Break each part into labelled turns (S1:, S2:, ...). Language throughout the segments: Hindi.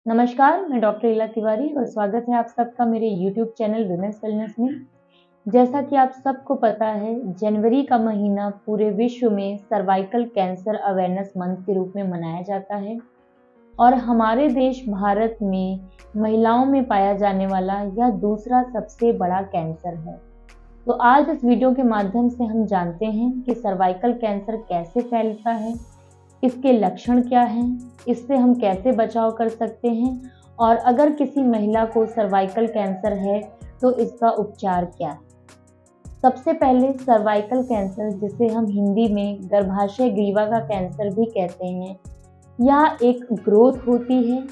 S1: नमस्कार, मैं डॉक्टर इला तिवारी और स्वागत है आप सबका मेरे YouTube चैनल विमेंस वेलनेस में। जैसा कि आप सबको पता है, जनवरी का महीना पूरे विश्व में सर्वाइकल कैंसर अवेयरनेस मंथ के रूप में मनाया जाता है और हमारे देश भारत में महिलाओं में पाया जाने वाला यह दूसरा सबसे बड़ा कैंसर है। तो आज इस वीडियो के माध्यम से हम जानते हैं कि सर्वाइकल कैंसर कैसे फैलता है, इसके लक्षण क्या हैं, इससे हम कैसे बचाव कर सकते हैं और अगर किसी महिला को सर्वाइकल कैंसर है तो इसका उपचार क्या है। सबसे पहले सर्वाइकल कैंसर, जिसे हम हिंदी में गर्भाशय ग्रीवा का कैंसर भी कहते हैं, यह एक ग्रोथ होती है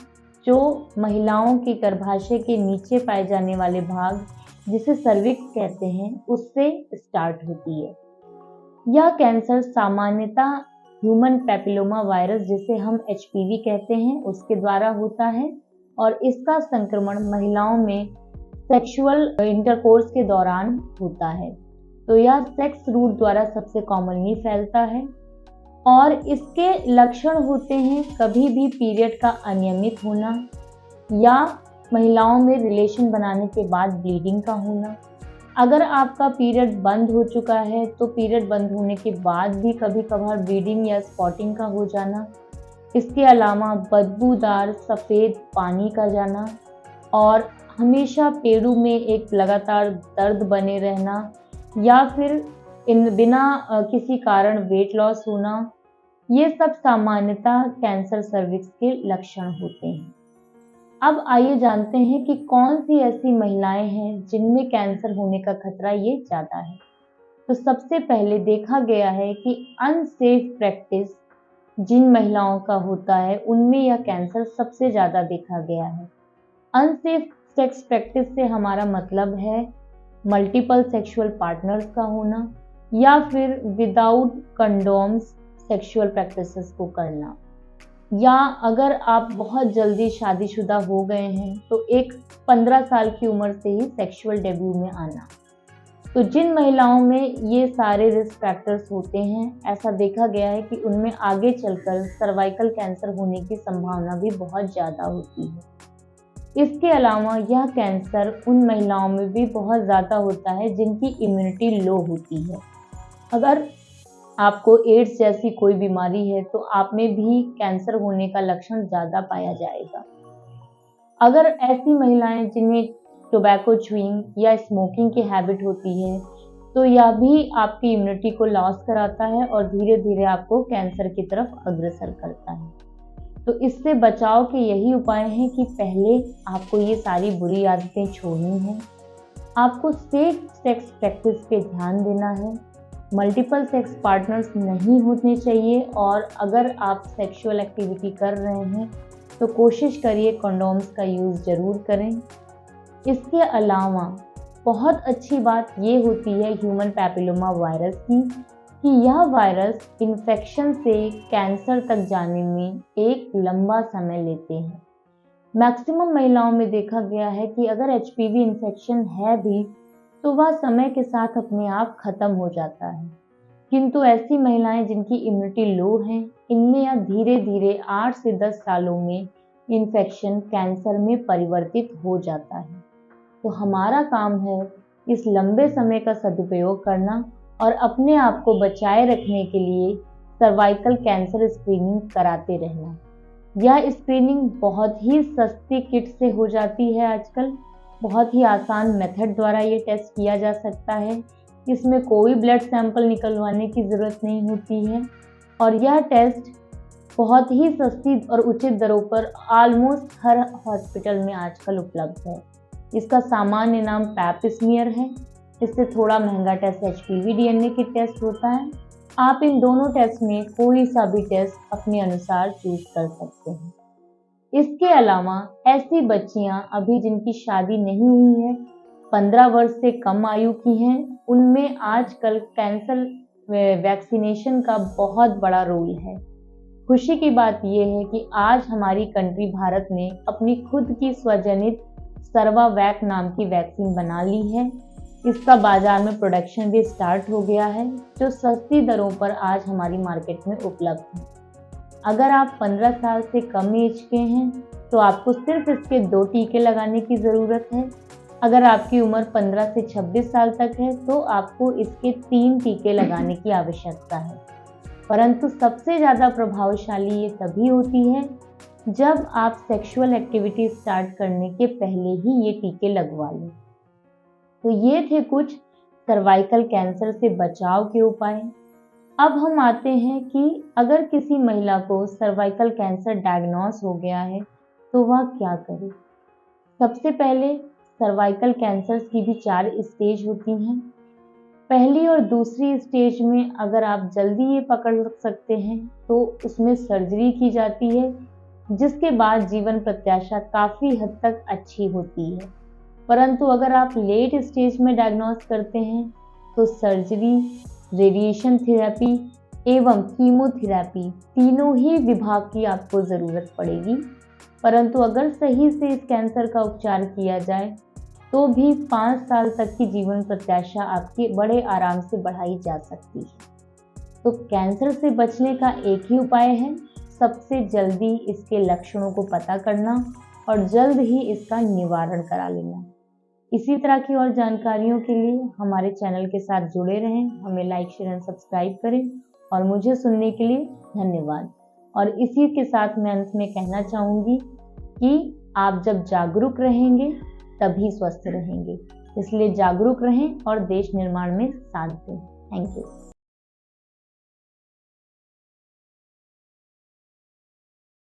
S1: जो महिलाओं के गर्भाशय के नीचे पाए जाने वाले भाग, जिसे सर्विक्स कहते हैं, उससे स्टार्ट होती है। यह कैंसर सामान्यतः ह्यूमन पैपिलोमा वायरस, जिसे हम HPV कहते हैं, उसके द्वारा होता है और इसका संक्रमण महिलाओं में सेक्सुअल इंटरकोर्स के दौरान होता है। तो यह सेक्स रूट द्वारा सबसे कॉमनली फैलता है और इसके लक्षण होते हैं कभी भी पीरियड का अनियमित होना या महिलाओं में रिलेशन बनाने के बाद ब्लीडिंग का होना। अगर आपका पीरियड बंद हो चुका है तो पीरियड बंद होने के बाद भी कभी कभार ब्लीडिंग या स्पॉटिंग का हो जाना। इसके अलावा बदबूदार सफ़ेद पानी का जाना और हमेशा पेड़ों में एक लगातार दर्द बने रहना या फिर बिना किसी कारण वेट लॉस होना, ये सब सामान्यतः कैंसर सर्विक्स के लक्षण होते हैं। अब आइए जानते हैं कि कौन सी ऐसी महिलाएं हैं जिनमें कैंसर होने का खतरा ये ज़्यादा है। तो सबसे पहले देखा गया है कि अनसेफ प्रैक्टिस जिन महिलाओं का होता है उनमें यह कैंसर सबसे ज़्यादा देखा गया है। अनसेफ सेक्स प्रैक्टिस से हमारा मतलब है मल्टीपल सेक्सुअल पार्टनर्स का होना या फिर विदाउट कंडोम्स सेक्सुअल प्रैक्टिसेस को करना, या अगर आप बहुत जल्दी शादीशुदा हो गए हैं तो एक 15 साल की उम्र से ही सेक्सुअल डेब्यू में आना। तो जिन महिलाओं में ये सारे रिस्क फैक्टर्स होते हैं, ऐसा देखा गया है कि उनमें आगे चलकर सर्वाइकल कैंसर होने की संभावना भी बहुत ज़्यादा होती है। इसके अलावा यह कैंसर उन महिलाओं में भी बहुत ज़्यादा होता है जिनकी इम्यूनिटी लो होती है। अगर आपको एड्स जैसी कोई बीमारी है तो आप में भी कैंसर होने का लक्षण ज़्यादा पाया जाएगा। अगर ऐसी महिलाएं जिन्हें टोबैको च्यूइंग या स्मोकिंग की हैबिट होती है तो यह भी आपकी इम्यूनिटी को लॉस कराता है और धीरे धीरे आपको कैंसर की तरफ अग्रसर करता है। तो इससे बचाव के यही उपाय हैं कि पहले आपको ये सारी बुरी आदतें छोड़नी है, आपको सेफ सेक्स प्रैक्टिस पे ध्यान देना है, मल्टीपल सेक्स पार्टनर्स नहीं होने चाहिए और अगर आप सेक्सुअल एक्टिविटी कर रहे हैं तो कोशिश करिए कंडोम्स का यूज़ ज़रूर करें। इसके अलावा बहुत अच्छी बात ये होती है ह्यूमन पैपिलोमा वायरस की कि यह वायरस इन्फेक्शन से कैंसर तक जाने में एक लंबा समय लेते हैं। मैक्सिमम महिलाओं में देखा गया है कि अगर HPV इन्फेक्शन है भी तो वह समय के साथ अपने आप खत्म हो जाता है, किंतु ऐसी महिलाएं जिनकी इम्यूनिटी लो है, इनमें यह धीरे धीरे 8 से 10 सालों में इन्फेक्शन कैंसर में परिवर्तित हो जाता है। तो हमारा काम है इस लंबे समय का सदुपयोग करना और अपने आप को बचाए रखने के लिए सर्वाइकल कैंसर स्क्रीनिंग कराते रहना। यह स्क्रीनिंग बहुत ही सस्ती किट से हो जाती है आजकल, बहुत ही आसान मेथड द्वारा ये टेस्ट किया जा सकता है। इसमें कोई ब्लड सैंपल निकलवाने की ज़रूरत नहीं होती है और यह टेस्ट बहुत ही सस्ती और उचित दरों पर ऑलमोस्ट हर हॉस्पिटल में आजकल उपलब्ध है। इसका सामान्य नाम पैप स्मीयर है। इससे थोड़ा महंगा टेस्ट HPV DNA की टेस्ट होता है। आप इन दोनों टेस्ट में कोई सा भी टेस्ट अपने अनुसार चूज कर सकते हैं। इसके अलावा ऐसी बच्चियां अभी जिनकी शादी नहीं हुई है, 15 वर्ष से कम आयु की हैं, उनमें आजकल कैंसर वैक्सीनेशन का बहुत बड़ा रोल है। खुशी की बात यह है कि आज हमारी कंट्री भारत ने अपनी खुद की स्वजनित सर्वावैक नाम की वैक्सीन बना ली है। इसका बाजार में प्रोडक्शन भी स्टार्ट हो गया है, जो सस्ती दरों पर आज हमारी मार्केट में उपलब्ध है। अगर आप 15 साल से कम एज के हैं तो आपको सिर्फ इसके 2 टीके लगाने की ज़रूरत है। अगर आपकी उम्र 15 से 26 साल तक है तो आपको इसके 3 टीके लगाने की आवश्यकता है। परंतु सबसे ज़्यादा प्रभावशाली ये तभी होती है जब आप सेक्सुअल एक्टिविटी स्टार्ट करने के पहले ही ये टीके लगवा लें। तो ये थे कुछ सर्वाइकल कैंसर से बचाव के उपाय। अब हम आते हैं कि अगर किसी महिला को सर्वाइकल कैंसर डायग्नोस हो गया है तो वह क्या करे। सबसे पहले सर्वाइकल कैंसर की भी 4 स्टेज होती हैं। पहली और दूसरी स्टेज में अगर आप जल्दी ये पकड़ सकते हैं तो उसमें सर्जरी की जाती है, जिसके बाद जीवन प्रत्याशा काफ़ी हद तक अच्छी होती है। परंतु अगर आप लेट स्टेज में डायग्नोस करते हैं तो सर्जरी, रेडिएशन थेरेपी एवं कीमोथेरेपी तीनों ही विभाग की आपको ज़रूरत पड़ेगी। परंतु अगर सही से इस कैंसर का उपचार किया जाए तो भी 5 साल तक की जीवन प्रत्याशा आपकी बड़े आराम से बढ़ाई जा सकती है। तो कैंसर से बचने का एक ही उपाय है, सबसे जल्दी इसके लक्षणों को पता करना और जल्द ही इसका निवारण करा लेना। इसी तरह की और जानकारियों के लिए हमारे चैनल के साथ जुड़े रहें, हमें लाइक, शेयर एंड सब्सक्राइब करें और मुझे सुनने के लिए धन्यवाद। और इसी के साथ मैं अंत में कहना चाहूँगी कि आप जब जागरूक रहेंगे तभी स्वस्थ रहेंगे, इसलिए जागरूक रहें और देश निर्माण में साथ दें। Thank you.